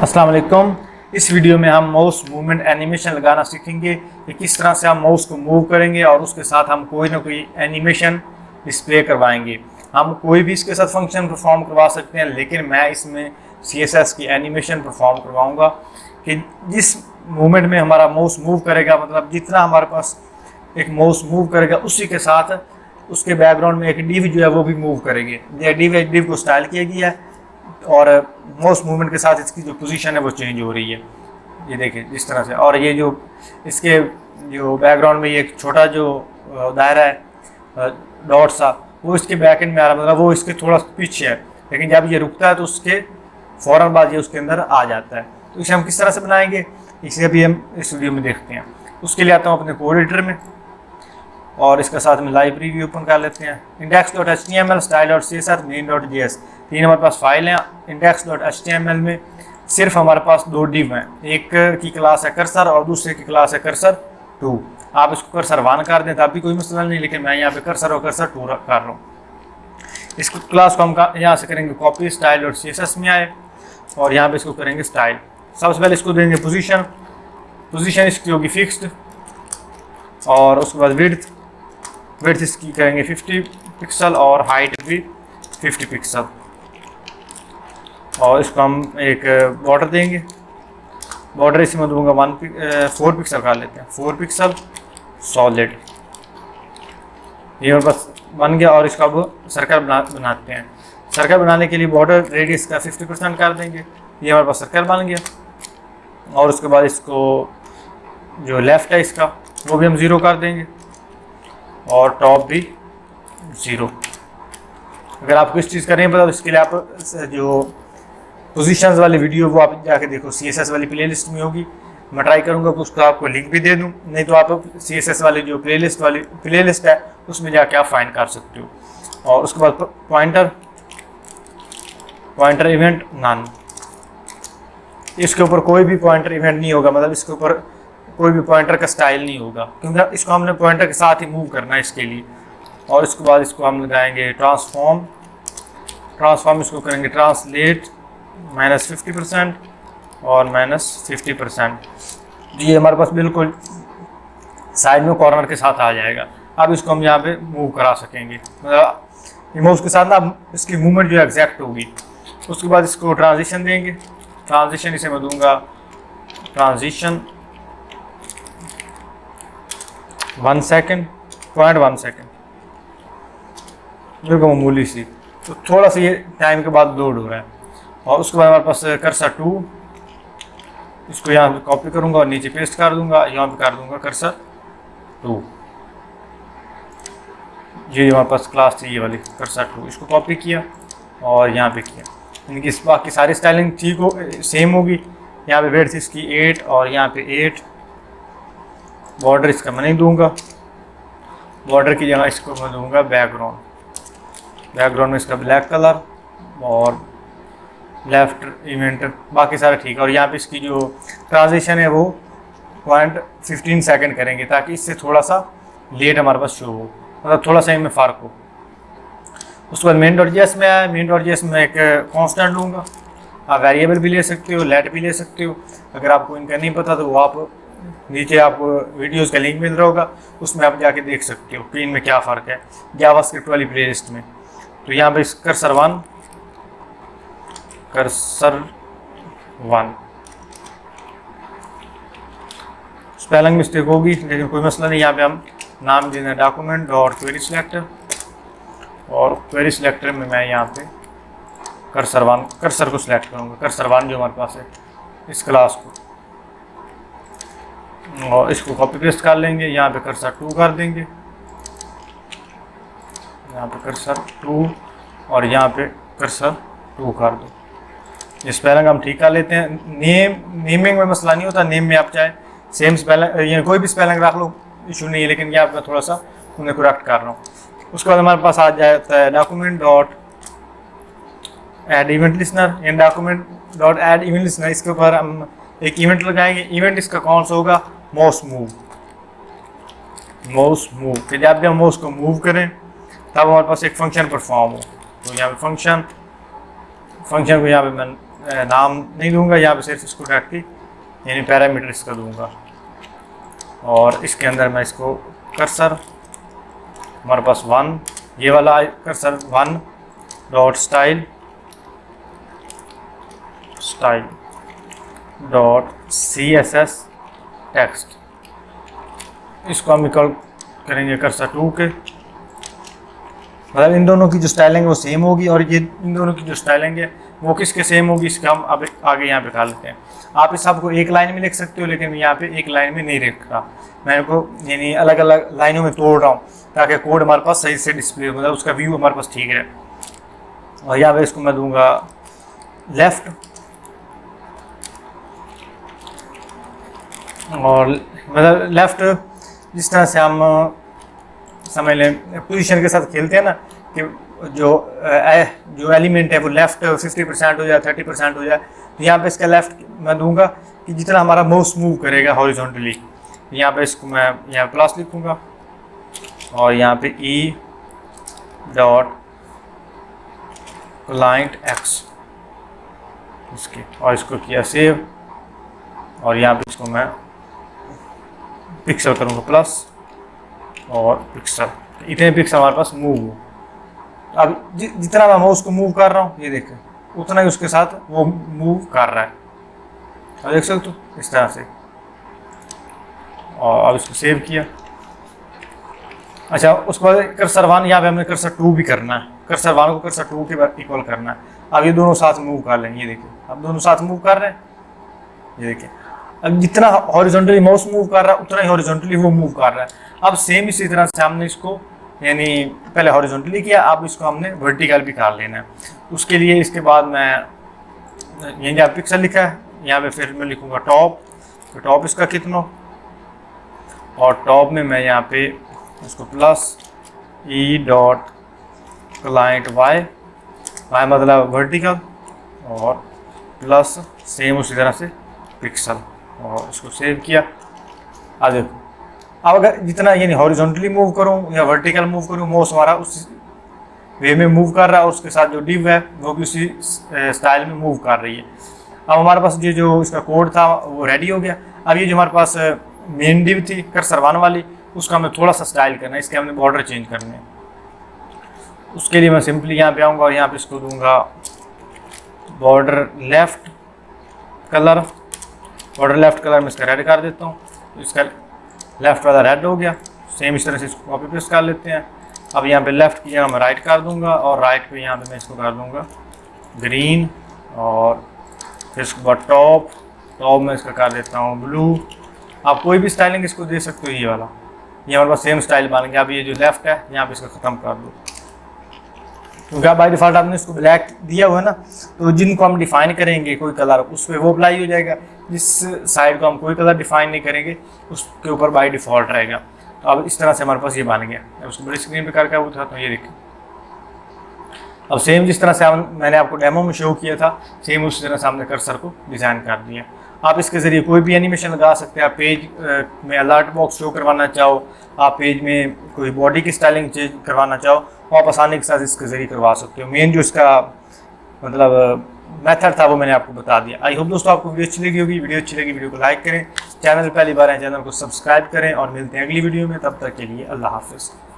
अस्सलाम वालेकुम। इस वीडियो में हम माउस मूवमेंट एनिमेशन लगाना सीखेंगे कि किस तरह से हम माउस को मूव करेंगे और उसके साथ हम कोई ना कोई एनिमेशन डिस्प्ले करवाएंगे। हम कोई भी इसके साथ फंक्शन परफॉर्म करवा सकते हैं, लेकिन मैं इसमें CSS की एनिमेशन परफॉर्म करवाऊंगा कि जिस मूवमेंट में हमारा माउस मूव करेगा, मतलब जितना हमारे पास एक माउस मूव करेगा उसी के साथ उसके बैकग्राउंड में एक डिव जो है वो भी मूव करेंगे। ये डिव को स्टाइल किया गया है और माउस मूवमेंट के साथ इसकी जो पोजीशन है वो चेंज हो रही है। ये देखिए जिस तरह से, और ये जो इसके जो बैकग्राउंड में ये एक छोटा जो दायरा है डॉट सा, वो इसके बैक एंड में आ रहा है, मतलब वो इसके थोड़ा पीछे है, लेकिन जब ये रुकता है तो उसके फ़ौरन बाद ये उसके अंदर आ जाता है। तो इसे हम किस तरह से बनाएंगे, इसे अभी हम इस वीडियो में देखते हैं। उसके लिए आता हूँ अपने कोड एडिटर में और इसका साथ में लाइब्रेरी भी ओपन कर लेते हैं। index.html, style.css, main.js, तीन हमारे पास फाइल हैं। index.html में सिर्फ हमारे पास दो डिव हैं, एक की क्लास है कर्सर और दूसरे की क्लास है कर्सर 2। आप इसको कर्सर 1 कर दें तब भी कोई मसला नहीं, लेकिन मैं यहाँ पे कर्सर और कर्सर 2 कर रहा हूँ। इस क्लास को हम यहाँ से करेंगे कॉपी, style.css में आए और यहाँ पे इसको करेंगे स्टाइल। सबसे पहले इसको देंगे पोजीशन इसकी होगी फिक्स्ड, और उसके बाद विड्थ इसकी करेंगे 50 पिक्सल और हाइट भी 50 पिक्सल, और इसको हम एक बॉर्डर देंगे। बॉर्डर इसमें दूंगा 4 पिक्सल कर लेते हैं, 4 पिक्सल सॉलिड। ये हमारे पास बन गया और इसका अब सर्कल बनाते हैं। सर्कल बनाने के लिए बॉर्डर रेडियस का 50% कर देंगे। ये हमारे पास सर्कल बन गया, और उसके बाद इसको जो लेफ़्ट है इसका वो भी हम 0 कर देंगे और टॉप भी 0। अगर आपको इस चीज़ का नहीं पता तो इसके लिए आप जो पोजीशंस वाली वीडियो वो आप जाके देखो, CSS वाली प्लेलिस्ट में होगी। मैं ट्राई करूँगा कि उसको आपको लिंक भी दे दूँ, नहीं तो आप CSS वाली जो प्लेलिस्ट है उसमें जाके आप फाइंड कर सकते हो। और उसके बाद पॉइंटर इवेंट नन, इसके ऊपर कोई भी पॉइंटर इवेंट नहीं होगा, मतलब इसके ऊपर कोई भी पॉइंटर का स्टाइल नहीं होगा, क्योंकि इसको हमने पॉइंटर के साथ ही मूव करना है इसके लिए। और इसके बाद इसको हम लगाएंगे ट्रांसफॉर्म इसको करेंगे ट्रांसलेट -50% और -50%। ये हमारे पास बिल्कुल साइड में कॉर्नर के साथ आ जाएगा। अब इसको हम यहाँ पे मूव करा सकेंगे, मतलब माउस के साथ ना इसकी मूवमेंट जो है एग्जैक्ट होगी। उसके बाद इसको ट्रांजिशन देंगे। ट्रांजिशन इसे मैं दूंगा ट्रांजिशन 1 सेकेंड, 0.1 सेकेंड, बिल्कुल मामूली सी। तो थोड़ा सा ये टाइम के बाद लोड हो रहा है। और उसके बाद हमारे पास कर्सर 2, इसको यहाँ पे कॉपी करूँगा और नीचे पेस्ट कर दूँगा, यहाँ पे कर दूँगा कर्सर 2। ये हमारे पास क्लास थी ये वाली कर्सर 2, इसको कॉपी किया और यहाँ पे किया। इनकी बाकी सारी स्टाइलिंग ठीक हो सेम होगी। यहाँ पे विड्थ इसकी 8 और यहाँ पे 8। बॉर्डर इसका मैं नहीं दूंगा, बॉर्डर की जगह इसको मैं दूंगा बैकग्राउंड में इसका ब्लैक कलर और लेफ्ट इवेंट, बाकी सारा ठीक है। और यहाँ पे इसकी जो ट्रांजिशन है वो 0.15 सेकेंड करेंगे, ताकि इससे थोड़ा सा लेट हमारे पास शो हो, मतलब थोड़ा सा इनमें फ़र्क हो। उसके बाद main.js में आया। main.js में एक कांस्टेंट लूँगा, आप वेरिएबल भी ले सकते हो, लेट भी ले सकते हो। अगर आपको इनका नहीं पता तो वो आप नीचे आपको वीडियोस का लिंक मिल रहा होगा, उसमें आप जाके देख सकते हो कि इनमें क्या फ़र्क है जावास्क्रिप्ट वाली प्लेलिस्ट में। तो यहाँ पे कर्सर 1 स्पेलिंग मिस्टेक होगी, लेकिन कोई मसला नहीं। यहाँ पे हम नाम देना document.querySelector, और क्वेरी सिलेक्टर में मैं यहाँ पे कर्सर को सिलेक्ट करूँगा, कर्सर 1 जो हमारे पास है इस क्लास को, और इसको कॉपी पेस्ट कर लेंगे। यहाँ पे कर्सर 2 कर देंगे, यहाँ पे कर्सर 2 और यहाँ पे कर्सर 2 कर दो। ये स्पेलिंग हम ठीक कर लेते हैं। नेमिंग में मसला नहीं होता, नेम में आप चाहे सेम स्पेलिंग या कोई भी स्पेलिंग रख लो, इशू नहीं है, लेकिन यहाँ पे थोड़ा सा उन्हें करेक्ट कर रहा हूँ। उसके बाद हमारे पास आ जाता है document.add event listener। इन document.add event listener, इसके ऊपर हम एक इवेंट लगाएंगे। इवेंट इसका कौन सा होगा, माउस मूव कि जब भी हम माउस को मूव करें तब हमारे पास एक फंक्शन परफॉर्म हो। तो यहाँ पे फंक्शन को यहाँ पे मैं नाम नहीं दूंगा, यहाँ पे सिर्फ इसको डायरेक्टली यानी पैरामीटर इसका दूंगा। और इसके अंदर मैं इसको कर्सर हमारे पास 1 ये वाला cursor 1 dot style dot CSS text, इसको हम इक्वल करेंगे कर्सर 2 के। मतलब इन दोनों की जो स्टाइलिंग है वो सेम होगी, और ये इन दोनों की जो स्टाइलिंग है वो किसके सेम होगी, इसका हम अब आगे यहाँ पे खा लेते हैं। आप इस सबको एक लाइन में लिख सकते हो, लेकिन यहाँ पे एक लाइन में नहीं लिख रहा, मैं इनको यानी अलग अलग लाइनों में तोड़ रहा हूँ ताकि कोड हमारे पास सही से डिस्प्ले हो, मतलब उसका व्यू हमारे पास ठीक है। और यहाँ पे इसको मैं दूंगा लेफ्ट, और मतलब लेफ्ट जिस तरह से हम समझ लें पोजीशन के साथ खेलते हैं ना, कि जो एलिमेंट है वो लेफ्ट 50% हो जाए 30% हो जाए, तो यहाँ पे इसका लेफ्ट मैं दूंगा कि जितना हमारा माउस मूव करेगा हॉरिजॉन्टली। यहाँ पे इसको मैं यहाँ प्लस लिखूँगा और यहाँ पे ई डॉट क्लाइंट एक्स इसके, और इसको किया सेव, और यहाँ पे इसको मैं पिक्सल करूँगा प्लस और पिक्सल, इतने पिक्सल हमारे पास मूव हो। अब जितना मैं माउस को मूव कर रहा हूँ ये देखें उतना ही उसके साथ वो मूव कर रहा है, अब देख सकते हो इस तरह से। और अब इसको सेव किया। अच्छा, उसके बाद कर्सर 1 यहाँ पे हमने कर्सर 2 भी करना है, कर्सर 1 को कर्सर 2 के बाद इक्वल करना है। अब ये दोनों साथ मूव कर लेंगे, ये देखिए अब दोनों साथ मूव कर रहे हैं, ये देखिए अब जितना हॉरिजॉन्टली माउस मूव कर रहा है उतना ही हॉरिजॉन्टली वो मूव कर रहा है। अब सेम इसी तरह से हमने इसको यानी पहले हॉरिजॉन्टली किया, अब इसको हमने वर्टिकल भी कर लेना है। उसके लिए इसके बाद मैं यहीं जहाँ पिक्सल लिखा है यहाँ पे फिर मैं लिखूँगा टॉप, तो टॉप इसका कितना, और टॉप में मैं यहाँ पे इसको plus E dot client Y मतलब वर्टिकल, और प्लस सेम उसी तरह से पिक्सल, और इसको सेव किया। अब देखो अब अगर जितना यानी हॉरिजॉन्टली मूव करूँ या वर्टिकल मूव करूँ, माउस हमारा उस वे में मूव कर रहा है, और उसके साथ जो डिव है वो भी उसी स्टाइल में मूव कर रही है। अब हमारे पास ये जो इसका कोड था वो रेडी हो गया। अब ये जो हमारे पास मेन डिव थी कर्सर 1 वाली, उसका हमें थोड़ा सा स्टाइल करना है, इसके हमने बॉर्डर चेंज करने हैं। उसके लिए मैं सिंपली यहाँ पे आऊँगा और यहाँ पे इसको दूंगा border left colour, border left colour में इसका रेड कर देता हूँ, तो इसका लेफ्ट वाला रेड हो गया। सेम इस तरह से इसको कॉपी पेस्ट कर लेते हैं। अब यहाँ पे लेफ्ट की जगह मैं राइट कर दूंगा, और राइट पे यहाँ पे मैं इसको कर दूंगा ग्रीन, और फिर इसके बाद टॉप में इसका कर देता हूँ ब्लू। आप कोई भी स्टाइलिंग इसको दे सकते हो, ये वाला ये हमारे पास सेम स्टाइल बन गया। अब ये जो लेफ्ट है यहाँ पे इसका ख़त्म कर दो, क्योंकि बाय डिफ़ॉल्ट आपने इसको ब्लैक दिया हुआ है ना, तो जिनको हम डिफाइन करेंगे कोई कलर उस पर वो अप्लाई हो जाएगा, जिस साइड को हम कोई कलर डिफाइन नहीं करेंगे उसके ऊपर बाय डिफ़ॉल्ट रहेगा। तो अब इस तरह से हमारे पास ये बन गया। अब उसको बड़ी स्क्रीन पे करके वो था, तो ये देखिए अब सेम जिस तरह से मैंने आपको डेमो में शो किया था, सेम उसी तरह से हमने कर्सर को डिज़ाइन कर दिया। आप इसके ज़रिए कोई भी एनिमेशन लगा सकते हैं। आप पेज में अलर्ट बॉक्स शो करवाना चाहो, आप पेज में कोई बॉडी की स्टाइलिंग चेंज करवाना चाहो, तो आप आसानी के साथ इसके ज़रिए करवा सकते हो। मेन जो इसका मतलब मेथड था वो मैंने आपको बता दिया। आई होप दोस्तों आपको वीडियो अच्छी लगी होगी। वीडियो अच्छी लगी वीडियो को लाइक करें, चैनल पहली बार है चैनल को सब्सक्राइब करें, और मिलते हैं अगली वीडियो में। तब तक के लिए अल्लाह हाफिज़।